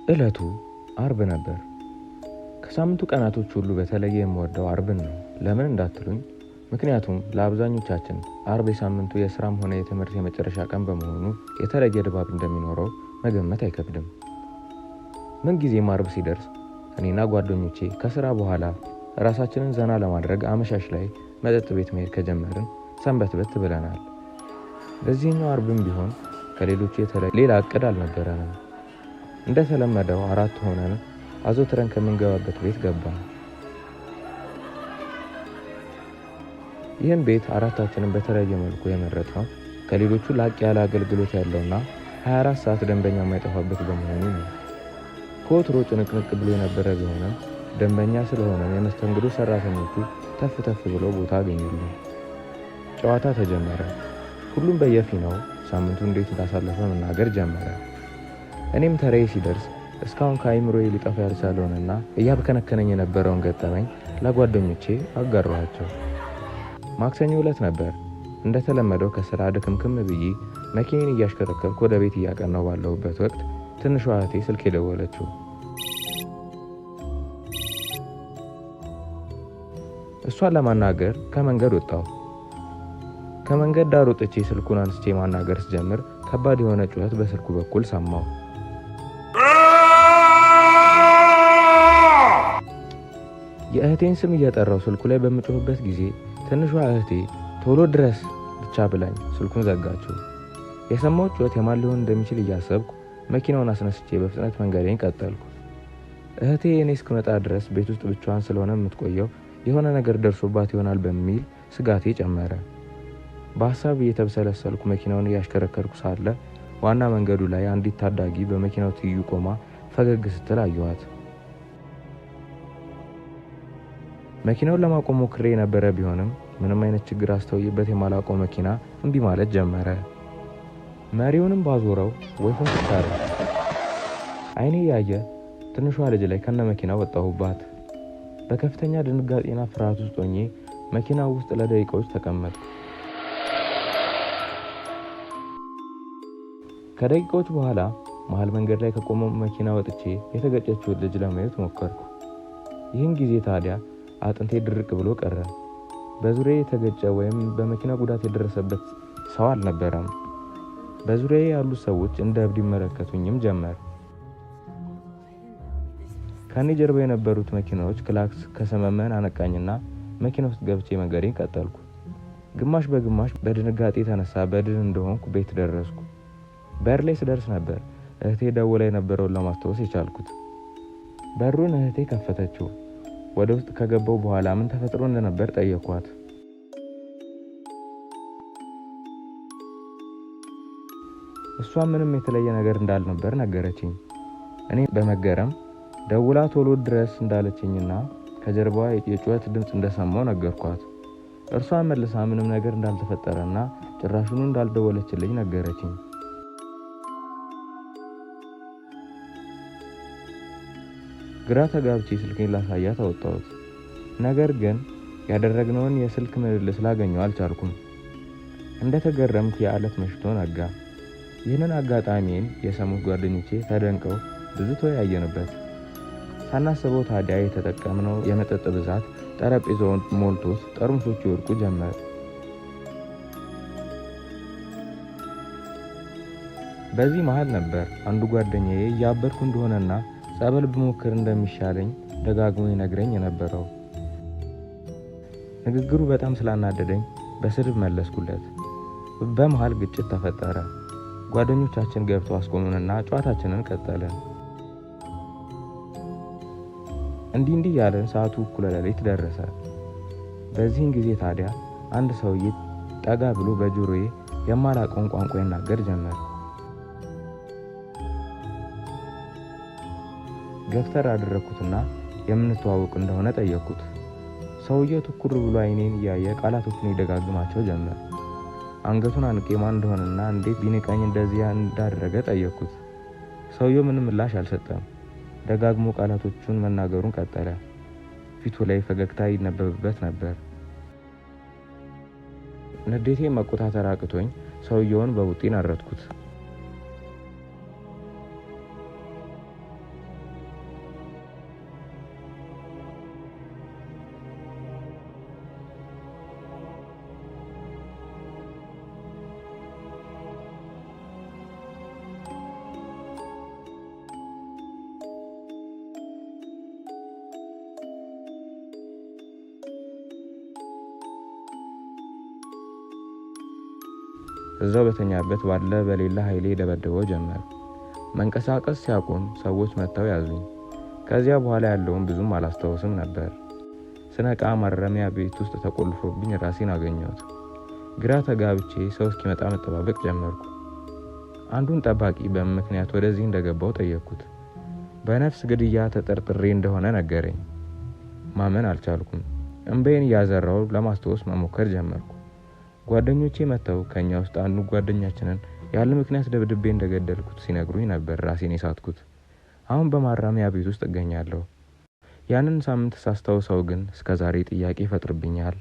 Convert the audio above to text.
እለቱ አርብ ነበር። ከሳምንቱ ቀናቶች ሁሉ በተለየ የምወደው አርብን ነው። ለምን እንዳትሉኝ፣ ምክንያቱም ለአብዛኞቻችን አርብ የሳምንቱ የስራም ሆነ የትምህርት የመጨረሻ ቀን በመሆኑ የተለየ ድባብ እንደሚኖረው መገመት አይከብድም። ምንጊዜም አርብ ሲደርስ እኔና ጓደኞቼ ከስራ በኋላ ራሳችንን ዘና ለማድረግ አመሻሽ ላይ መጠጥ ቤት መሄድ ከጀመርን ሰንበትበት ብለናል። በዚህኛው አርብም ቢሆን ከሌሎቹ ሌላ እቅድ አልነበረንም። እንደተለመደው 4 ሆነን አዘውትረን ከምንገባበት ቤት ገባን። ይህን ቤት አራታችንን በተለያየ መልኩ የመረጥነው ከሌሎቹ ላቅ ያለ አገልግሎት ያለውና 24 ሰዓት ደንበኛ የማይጠፋበት በመሆኑ ነው። ከወትሮ ጭንቅንቅ ብሎ የነበረ ቢሆንም ደንበኛ ስለሆነ የመስተንግዶ ሰራተኞቹ ተፍ ተፍ ብሎ ቦታ አገኙልን። ጨዋታ ተጀመረ። ሁሉም በየፊናው ሳምንቱ እንዴት እንዳሳለፈ መናገር ጀመረ። እኔም ተራዬ ሲደርስ እስካሁን ከአይምሮዬ ሊጠፋ ያልቻለውንና እያብከነከነኝ የነበረውን ገጠመኝ ለጓደኞቼ አጋራኋቸው። ማክሰኞ ዕለት ነበር። እንደተለመደው ከስራ ድክምክም ብዬ መኪናዬን እያሽከረከርኩ ወደ ቤት እያቀናሁ ባለሁበት ወቅት ትንሿ እህቴ ስልክ የደወለችው። እሷን ለማናገር ከመንገድ ወጣሁ። ከመንገድ ዳር ወጥቼ ስልኩን አንስቼ ማናገር ስጀምር ከባድ የሆነ ጩኸት በስልኩ በኩል ሰማሁ። የእህቴን ስም እየጠራው ስልኩ ላይ በምጮህበት ጊዜ ትንሿ እህቴ ቶሎ ድረስ ብቻ ብላኝ ስልኩን ዘጋችው። የሰማሁት ጩኸት የማን ሊሆን እንደሚችል እያሰብኩ መኪናውን አስነስቼ በፍጥነት መንገዴን ቀጠልኩ። እህቴ እኔ እስክመጣ ድረስ ቤት ውስጥ ብቻዋን ስለሆነ የምትቆየው የሆነ ነገር ደርሶባት ይሆናል በሚል ስጋቴ ጨመረ። በሀሳብ እየተብሰለሰልኩ መኪናውን እያሽከረከርኩ ሳለ ዋና መንገዱ ላይ አንዲት ታዳጊ በመኪናው ትይዩ ቆማ ፈገግ ስትል አየኋት። መኪናውን ለማቆም ሞክሬ የነበረ ቢሆንም ምንም አይነት ችግር አስተውይበት የማላውቀው መኪና እምቢ ማለት ጀመረ። መሪውንም ባዞረው ወይ ፈንክታረ። አይኔ ያየ ትንሿ ልጅ ላይ ከነ መኪናው ወጣሁባት። በከፍተኛ ድንጋጤና ፍርሃት ውስጥ ሆኜ መኪናው ውስጥ ለደቂቃዎች ተቀመጥኩ። ከደቂቃዎች በኋላ መሃል መንገድ ላይ ከቆመው መኪና ወጥቼ የተገጨችውን ልጅ ለማየት ሞከርኩ። ይህን ጊዜ ታዲያ አጥንቴ ድርቅ ብሎ ቀረ። በዙሪያዬ የተገጨ ወይም በመኪና ጉዳት የደረሰበት ሰው አልነበረም። በዙሪያዬ ያሉት ሰዎች እንደ እብድ ይመለከቱኝም ጀመር። ከኔ ጀርባ የነበሩት መኪናዎች ክላክስ ከሰመመን አነቃኝና መኪና ውስጥ ገብቼ መንገዴን ቀጠልኩ። ግማሽ በግማሽ በድንጋጤ የተነሳ በድን እንደሆንኩ ቤት ደረስኩ። በር ላይ ስደርስ ነበር እህቴ ደውላ የነበረውን ለማስታወስ የቻልኩት። በሩን እህቴ ከፈተችው። ወደ ውስጥ ከገባው በኋላ ምን ተፈጥሮ እንደነበር ጠየኳት። እሷ ምንም የተለየ ነገር እንዳልነበር ነገረችኝ። እኔ በመገረም ደውላ ቶሎ ድረስ እንዳለችኝና ከጀርባዋ የጩኸት ድምፅ እንደሰማው ነገርኳት። እርሷ መልሳ ምንም ነገር እንዳልተፈጠረና ጭራሹኑ እንዳልደወለችልኝ ነገረችኝ። ግራ ተጋብቼ ስልኬን ላሳያት አወጣሁት። ነገር ግን ያደረግነውን የስልክ ምልልስ ላገኘው አልቻልኩም። እንደተገረምኩ የዕለት መሽቶ ነጋ። ይህንን አጋጣሚን የሰሙት ጓደኞቼ ተደንቀው ብዙ ተወያየንበት። ሳናስበው ታዲያ የተጠቀምነው የመጠጥ ብዛት ጠረጴዛውን ሞልቶት ጠርሙሶቹ ይወድቁ ጀመር። በዚህ መሃል ነበር አንዱ ጓደኛዬ እያበድኩ እንደሆነና ጸበል ብሞክር እንደሚሻለኝ ደጋግሞ ይነግረኝ የነበረው። ንግግሩ በጣም ስላናደደኝ በስድብ መለስኩለት። በመሃል ግጭት ተፈጠረ። ጓደኞቻችን ገብተው አስቆሙንና ጨዋታችንን ቀጠልን። እንዲህ ያለን ሰዓቱ እኩለ ሌሊት ደረሰ። በዚህን ጊዜ ታዲያ አንድ ሰውዬ ጠጋ ብሎ በጆሮዬ የማላውቀውን ቋንቋ ይናገር ጀመር። ገፍተር አደረኩትና የምንተዋወቅ እንደሆነ ጠየቅኩት። ሰውየው ትኩር ብሎ አይኔን እያየ ቃላቶቹን ይደጋግማቸው ጀመር። አንገቱን አንቄ ማን እንደሆነና እንዴት ቢንቀኝ እንደዚያ እንዳደረገ ጠየቅኩት። ሰውየው ምንም ምላሽ አልሰጠም። ደጋግሞ ቃላቶቹን መናገሩን ቀጠለ። ፊቱ ላይ ፈገግታ ይነበብበት ነበር። ንዴቴ መቆጣጠር አቅቶኝ ሰውየውን በቡጢ ነረትኩት። እዛው በተኛበት ባለ በሌላ ኃይሌ ደበደበው ጀመር። መንቀሳቀስ ሲያቆም ሰዎች መጥተው ያዙኝ። ከዚያ በኋላ ያለውን ብዙም አላስታውስም ነበር። ስነቃ ማረሚያ ቤት ውስጥ ተቆልፎብኝ ራሴን አገኘሁት። ግራ ተጋብቼ ሰው እስኪመጣ መጠባበቅ ጀመርኩ። አንዱን ጠባቂ በምን ምክንያት ወደዚህ እንደገባው ጠየቅኩት። በነፍስ ግድያ ተጠርጥሬ እንደሆነ ነገረኝ። ማመን አልቻልኩም። እንባዬን እያዘራው ለማስታወስ መሞከር ጀመርኩ። ጓደኞቼ መጥተው ከኛ ውስጥ አንዱ ጓደኛችንን ያለ ምክንያት ደብድቤ እንደገደልኩት ሲነግሩኝ ነበር ራሴን የሳትኩት። አሁን በማረሚያ ቤት ውስጥ እገኛለሁ። ያንን ሳምንት ሳስታውሰው ግን እስከዛሬ ጥያቄ ይፈጥርብኛል።